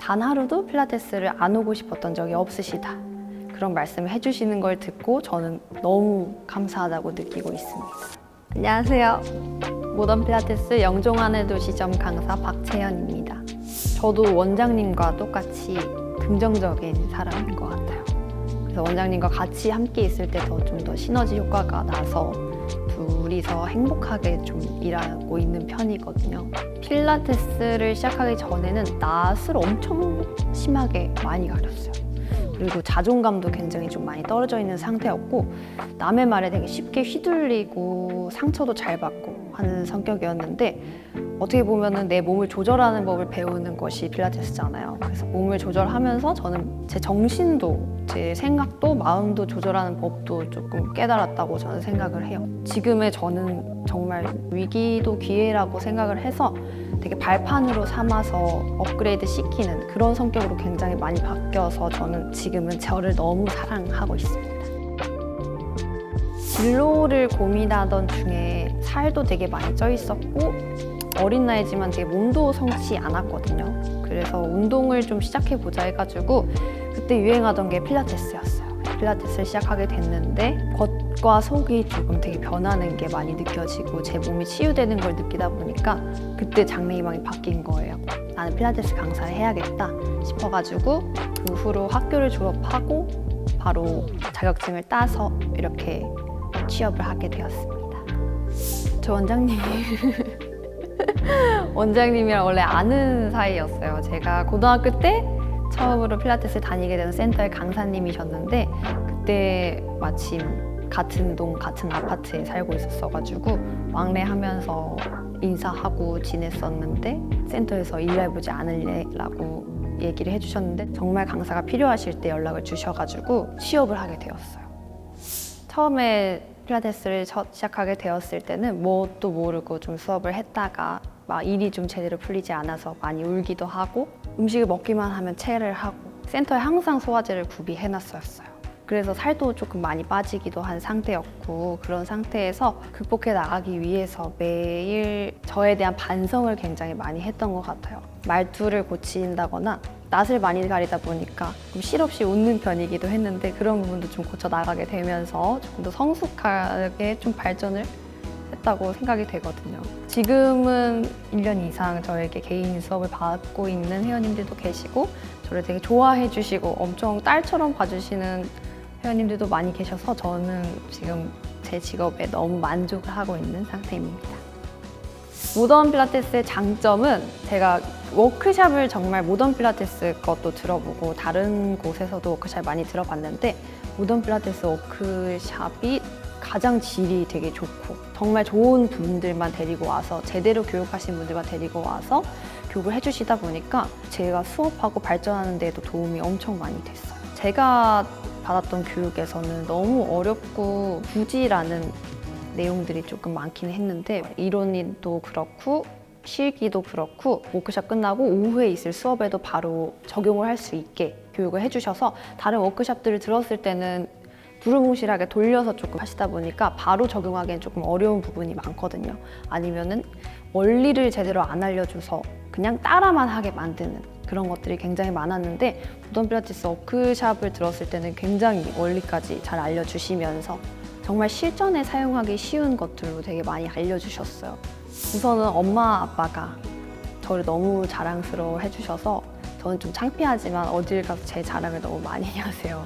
단 하루도 필라테스를 안 오고 싶었던 적이 없으시다. 그런 말씀을 해주시는 걸 듣고 저는 너무 감사하다고 느끼고 있습니다. 안녕하세요. 모던 필라테스 영종안의 도시점 강사 박채연입니다. 저도 원장님과 똑같이 긍정적인 사람인 것 같아요. 그래서 원장님과 같이 함께 있을 때 좀 더 시너지 효과가 나서 둘이서 행복하게 좀 일하고 있는 편이거든요. 필라테스를 시작하기 전에는 낯을 엄청 심하게 많이 가렸어요. 그리고 자존감도 굉장히 좀 많이 떨어져 있는 상태였고 남의 말에 되게 쉽게 휘둘리고 상처도 잘 받고 하는 성격이었는데 어떻게 보면은 내 몸을 조절하는 법을 배우는 것이 필라테스잖아요. 그래서 몸을 조절하면서 저는 제 정신도 제 생각도 마음도 조절하는 법도 조금 깨달았다고 저는 생각을 해요. 지금의 저는 정말 위기도 기회라고 생각을 해서 되게 발판으로 삼아서 업그레이드 시키는 그런 성격으로 굉장히 많이 바뀌어서 저는 지금은 저를 너무 사랑하고 있습니다. 진로를 고민하던 중에 살도 되게 많이 쪄 있었고 어린 나이지만 되게 몸도 성치 않았거든요. 그래서 운동을 좀 시작해보자 해가지고 그때 유행하던 게 필라테스였어요. 필라테스를 시작하게 됐는데 겉과 속이 조금 되게 변하는 게 많이 느껴지고 제 몸이 치유되는 걸 느끼다 보니까 그때 장래희망이 바뀐 거예요. 나는 필라테스 강사를 해야겠다 싶어가지고 그 후로 학교를 졸업하고 바로 자격증을 따서 이렇게 취업을 하게 되었습니다. 저 원장님이랑 원래 아는 사이였어요. 제가 고등학교 때 처음으로 필라테스를 다니게 된 센터의 강사님이셨는데 그때 마침 같은 동 같은 아파트에 살고 있었어가지고 왕래하면서 인사하고 지냈었는데 센터에서 일해보지 않을래라고 얘기를 해주셨는데 정말 강사가 필요하실 때 연락을 주셔가지고 취업을 하게 되었어요. 처음에 필라테스를 시작하게 되었을 때는 뭣도 모르고 좀 수업을 했다가 막 일이 좀 제대로 풀리지 않아서 많이 울기도 하고 음식을 먹기만 하면 체를 하고 센터에 항상 소화제를 구비해놨었어요. 그래서 살도 조금 많이 빠지기도 한 상태였고 그런 상태에서 극복해 나가기 위해서 매일 저에 대한 반성을 굉장히 많이 했던 것 같아요. 말투를 고친다거나 낯을 많이 가리다 보니까 좀 실없이 웃는 편이기도 했는데 그런 부분도 좀 고쳐 나가게 되면서 조금 더 성숙하게 좀 발전을 했다고 생각이 되거든요. 지금은 1년 이상 저에게 개인 수업을 받고 있는 회원님들도 계시고 저를 되게 좋아해 주시고 엄청 딸처럼 봐주시는 회원님들도 많이 계셔서 저는 지금 제 직업에 너무 만족을 하고 있는 상태입니다. 모던 필라테스의 장점은 제가 워크샵을 정말 모던 필라테스 것도 들어보고 다른 곳에서도 워크샵 많이 들어봤는데 모던 필라테스 워크샵이 가장 질이 되게 좋고 정말 좋은 분들만 데리고 와서 제대로 교육하신 분들만 데리고 와서 교육을 해주시다 보니까 제가 수업하고 발전하는 데에도 도움이 엄청 많이 됐어요. 제가 받았던 교육에서는 너무 어렵고 부지라는 내용들이 조금 많긴 했는데 이론도 그렇고 실기도 그렇고 워크샵 끝나고 오후에 있을 수업에도 바로 적용을 할 수 있게 교육을 해주셔서 다른 워크샵들을 들었을 때는 두루뭉실하게 돌려서 조금 하시다 보니까 바로 적용하기엔 조금 어려운 부분이 많거든요. 아니면은 원리를 제대로 안 알려줘서 그냥 따라만 하게 만드는 그런 것들이 굉장히 많았는데 모던 필라테스 워크샵을 들었을 때는 굉장히 원리까지 잘 알려주시면서 정말 실전에 사용하기 쉬운 것들로 되게 많이 알려주셨어요. 우선은 엄마 아빠가 저를 너무 자랑스러워 해주셔서 저는 좀 창피하지만 어딜 가서 제 자랑을 너무 많이 하세요.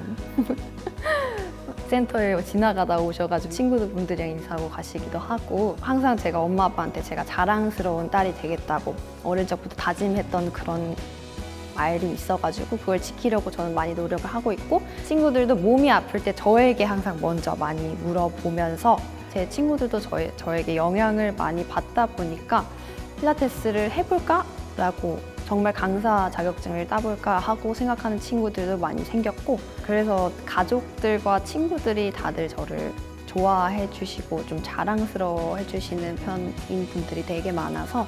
센터에 지나가다 오셔가지고 친구분들이랑 인사하고 가시기도 하고 항상 제가 엄마 아빠한테 제가 자랑스러운 딸이 되겠다고 어릴 적부터 다짐했던 그런 말이 있어가지고 그걸 지키려고 저는 많이 노력을 하고 있고 친구들도 몸이 아플 때 저에게 항상 먼저 많이 물어보면서 제 친구들도 저에게 영향을 많이 받다 보니까 필라테스를 해볼까? 라고 정말 강사 자격증을 따볼까 하고 생각하는 친구들도 많이 생겼고 그래서 가족들과 친구들이 다들 저를 좋아해 주시고 좀 자랑스러워 해주시는 편인 분들이 되게 많아서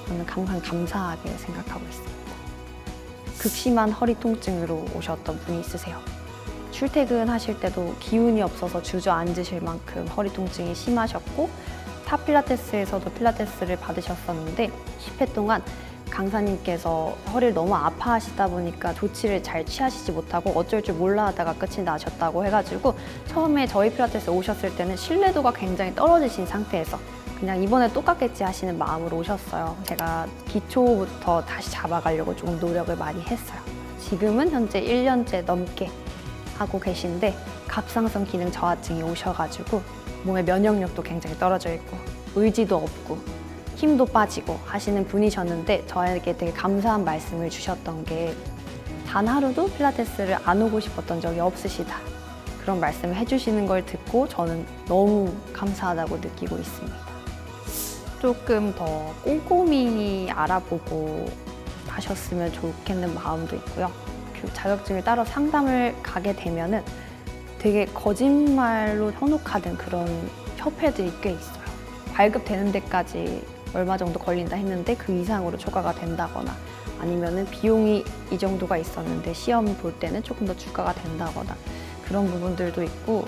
저는 항상 감사하게 생각하고 있습니다. 극심한 허리 통증으로 오셨던 분이 있으세요. 출퇴근하실 때도 기운이 없어서 주저앉으실 만큼 허리 통증이 심하셨고 타 필라테스에서도 필라테스를 받으셨었는데 10회 동안 강사님께서 허리를 너무 아파하시다 보니까 조치를 잘 취하시지 못하고 어쩔 줄 몰라 하다가 끝이 나셨다고 해가지고 처음에 저희 필라테스 오셨을 때는 신뢰도가 굉장히 떨어지신 상태에서 그냥 이번에 똑같겠지 하시는 마음으로 오셨어요. 제가 기초부터 다시 잡아가려고 조금 노력을 많이 했어요. 지금은 현재 1년째 넘게 하고 계신데 갑상선 기능 저하증이 오셔가지고 몸의 면역력도 굉장히 떨어져 있고 의지도 없고 힘도 빠지고 하시는 분이셨는데 저에게 되게 감사한 말씀을 주셨던 게 단 하루도 필라테스를 안 오고 싶었던 적이 없으시다. 그런 말씀을 해주시는 걸 듣고 저는 너무 감사하다고 느끼고 있습니다. 조금 더 꼼꼼히 알아보고 하셨으면 좋겠는 마음도 있고요. 그 자격증을 따로 상담을 가게 되면은 되게 거짓말로 현혹하는 그런 협회들이 꽤 있어요. 발급되는 데까지 얼마 정도 걸린다 했는데 그 이상으로 초과가 된다거나 아니면은 비용이 이 정도가 있었는데 시험 볼 때는 조금 더 추가가 된다거나 그런 부분들도 있고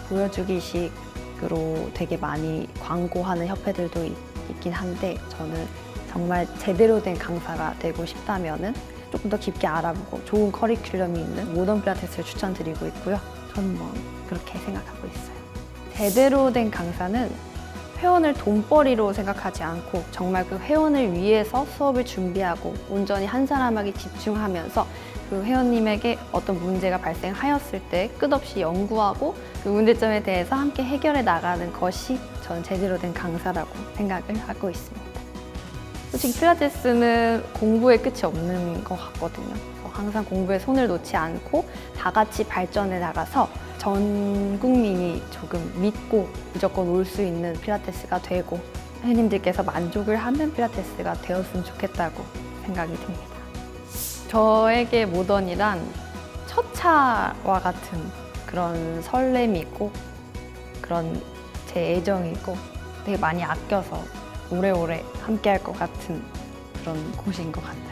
보여주기식으로 되게 많이 광고하는 협회들도 있긴 한데 저는 정말 제대로 된 강사가 되고 싶다면은 조금 더 깊게 알아보고 좋은 커리큘럼이 있는 모던 필라테스를 추천드리고 있고요. 저는 뭐 그렇게 생각하고 있어요. 제대로 된 강사는 회원을 돈벌이로 생각하지 않고 정말 그 회원을 위해서 수업을 준비하고 온전히 한 사람에게 집중하면서 그 회원님에게 어떤 문제가 발생하였을 때 끝없이 연구하고 그 문제점에 대해서 함께 해결해 나가는 것이 저는 제대로 된 강사라고 생각을 하고 있습니다. 솔직히 필라테스는 공부에 끝이 없는 것 같거든요. 항상 공부에 손을 놓지 않고 다 같이 발전해 나가서 전 국민이 조금 믿고 무조건 올 수 있는 필라테스가 되고 회원님들께서 만족을 하는 필라테스가 되었으면 좋겠다고 생각이 듭니다. 저에게 모던이란 첫 차와 같은 그런 설렘이 있고 그런 제 애정이 있고 되게 많이 아껴서 오래오래 함께 할 것 같은 그런 곳인 것 같아요.